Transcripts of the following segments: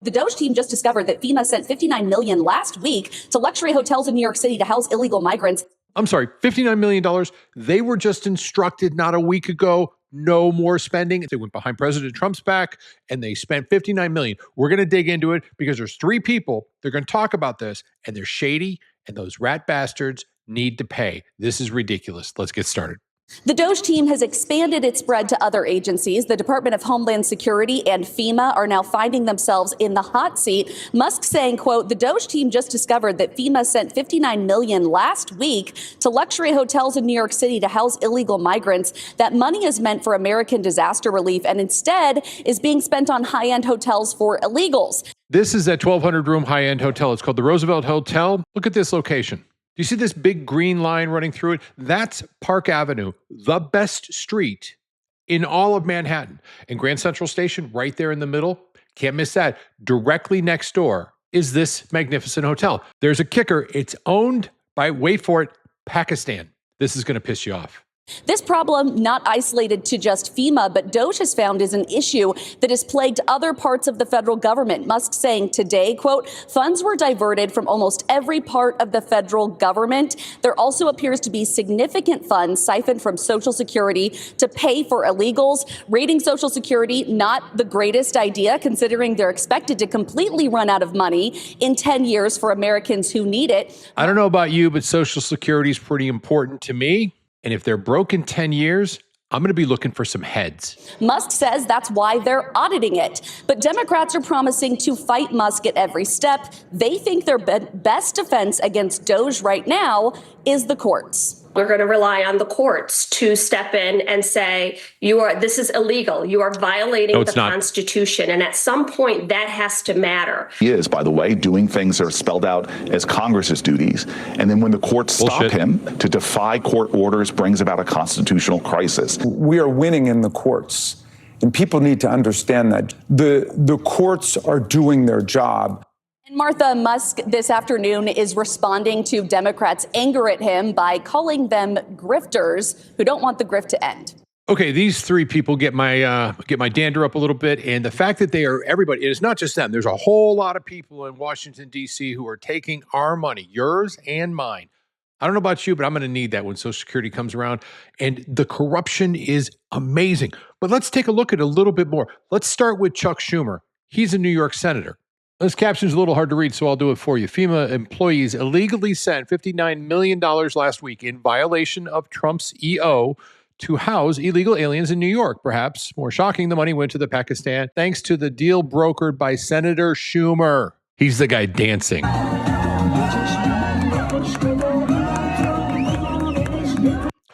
The Doge team just discovered that FEMA sent $59 million last week to luxury hotels in New York City to house illegal migrants. I'm sorry, $59 million. They were just instructed not a week ago, no more spending. They went behind President Trump's back and they spent $59 million. We're going to dig into it because there's three people. They're going to talk about this and they're shady and those rat bastards need to pay. This is ridiculous. Let's get started. The Doge team has expanded its spread to other agencies. The Department of Homeland Security and FEMA are now finding themselves in the hot seat. Musk saying, quote, the Doge team just discovered that FEMA sent $59 million last week to luxury hotels in New York City to house illegal migrants. That money is meant for American disaster relief and instead is being spent on high-end hotels for illegals. This is that 1,200-room high-end hotel. It's called the Roosevelt Hotel. Look at this location. Do you see this big green line running through it? That's Park Avenue, the best street in all of Manhattan. And Grand Central Station, right there in the middle, can't miss that. Directly next door is this magnificent hotel. There's a kicker. It's owned by, wait for it, Pakistan. This is going to piss you off. This problem, not isolated to just FEMA, but Doge has found is an issue that has plagued other parts of the federal government. Musk saying today, quote, funds were diverted from almost every part of the federal government. There also appears to be significant funds siphoned from Social Security to pay for illegals. Raiding Social Security, not the greatest idea, considering they're expected to completely run out of money in 10 years for Americans who need it. I don't know about you, but Social Security is pretty important to me. And if they're broke in 10 years, I'm going to be looking for some heads. Musk says that's why they're auditing it. But Democrats are promising to fight Musk at every step. They think their best defense against Doge right now is the courts. We're going to rely on the courts to step in and say, this is illegal. You are violating the Constitution. And at some point, that has to matter. He is, by the way, doing things that are spelled out as Congress's duties. And then when the courts stop him, to defy court orders brings about a constitutional crisis. We are winning in the courts. And people need to understand that the courts are doing their job. Martha, Musk this afternoon is responding to Democrats' anger at him by calling them grifters who don't want the grift to end. Okay, these three people get my dander up a little bit, and the fact that they are everybody, it's not just them. There's a whole lot of people in Washington, D.C. who are taking our money, yours and mine. I don't know about you, but I'm going to need that when Social Security comes around. And the corruption is amazing. But let's take a look at it a little bit more. Let's start with Chuck Schumer. He's a New York senator. This caption's a little hard to read, so I'll do it for you. FEMA employees illegally sent $59 million last week in violation of Trump's EO to house illegal aliens in New York. Perhaps more shocking, the money went to the Pakistan thanks to the deal brokered by Senator Schumer. He's the guy dancing.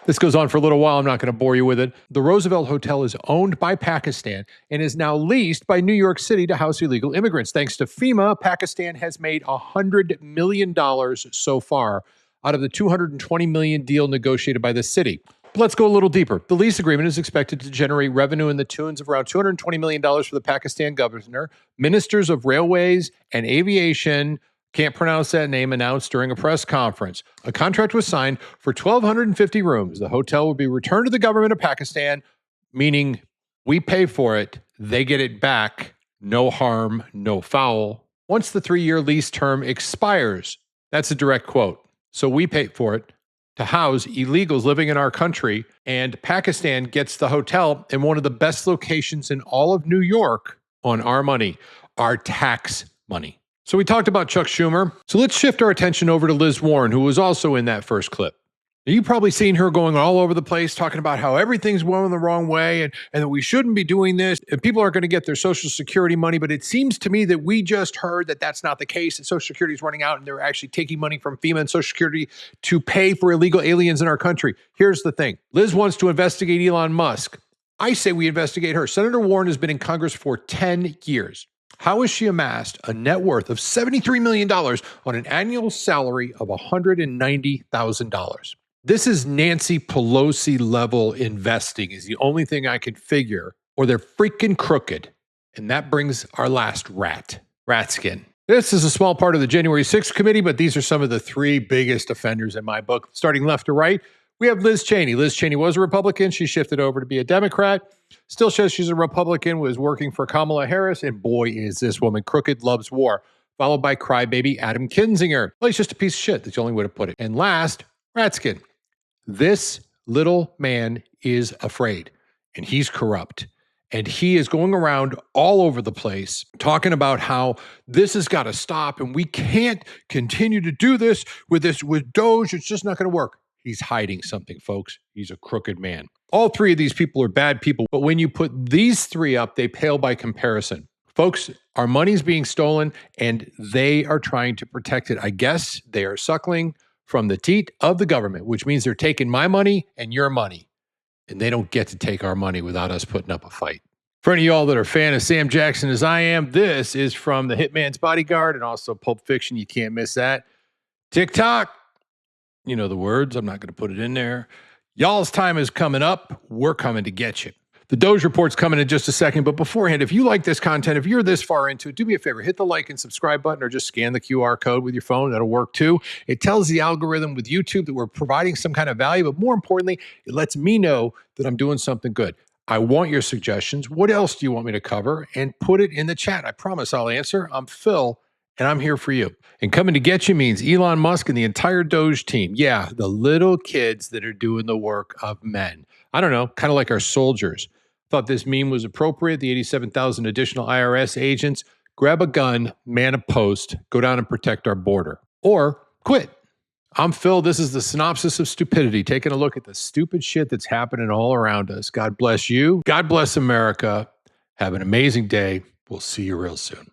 This goes on for a little while. I'm not going to bore you with it. The Roosevelt Hotel is owned by Pakistan and is now leased by New York City to house illegal immigrants. Thanks to FEMA, Pakistan has made $100 million so far out of the $220 million deal negotiated by the city. But let's go a little deeper. The lease agreement is expected to generate revenue in the tunes of around $220 million for the Pakistan governor. Ministers of Railways and Aviation, can't pronounce that name, announced during a press conference. A contract was signed for 1,250 rooms. The hotel will be returned to the government of Pakistan, meaning we pay for it, they get it back, no harm, no foul. Once the 3-year lease term expires, that's a direct quote. So we pay for it to house illegals living in our country, and Pakistan gets the hotel in one of the best locations in all of New York on our money, our tax money. So we talked about Chuck Schumer. So let's shift our attention over to Liz Warren, who was also in that first clip. You've probably seen her going all over the place, talking about how everything's going the wrong way and that we shouldn't be doing this and people aren't going to get their Social Security money. But it seems to me that we just heard that that's not the case, and Social Security is running out and they're actually taking money from FEMA and Social Security to pay for illegal aliens in our country. Here's the thing. Liz wants to investigate Elon Musk. I say we investigate her. Senator Warren has been in Congress for 10 years. How has she amassed a net worth of $73 million on an annual salary of $190,000? This is Nancy Pelosi level investing is the only thing I could figure, or they're freaking crooked. And that brings our last rat skin. This is a small part of the January 6th committee, but these are some of the three biggest offenders in my book. Starting left to right, We have Liz Cheney. Liz Cheney was a Republican. She shifted over to be a Democrat. Still says she's a Republican, was working for Kamala Harris. And boy, is this woman crooked, loves war. Followed by crybaby Adam Kinzinger. Well, he's just a piece of shit. That's the only way to put it. And last, Ratskin. This little man is afraid, and he's corrupt. And he is going around all over the place talking about how this has got to stop and we can't continue to do this with Doge. It's just not going to work. He's hiding something, folks. He's a crooked man. All three of these people are bad people, but when you put these three up, they pale by comparison. Folks, our money's being stolen and they are trying to protect it. I guess they are suckling from the teat of the government, which means they're taking my money and your money. And they don't get to take our money without us putting up a fight. For any of y'all that are a fan of Sam Jackson as I am, this is from The Hitman's Bodyguard and also Pulp Fiction. You can't miss that. TikTok, you know the words. I'm not going to put it in there. Y'all's time is coming up. We're coming to get you. The Doge Report's coming in just a second, but beforehand, if you like this content, if you're this far into it, do me a favor, hit the like and subscribe button or just scan the QR code with your phone. That'll work too. It tells the algorithm with YouTube that we're providing some kind of value, but more importantly, it lets me know that I'm doing something good. I want your suggestions. What else do you want me to cover? And put it in the chat. I promise I'll answer. I'm Phil, and I'm here for you. And coming to get you means Elon Musk and the entire Doge team. Yeah, the little kids that are doing the work of men. I don't know, kind of like our soldiers. Thought this meme was appropriate. The 87,000 additional IRS agents. Grab a gun, man a post, go down and protect our border. Or quit. I'm Phil. This is the synopsis of stupidity, taking a look at the stupid shit that's happening all around us. God bless you. God bless America. Have an amazing day. We'll see you real soon.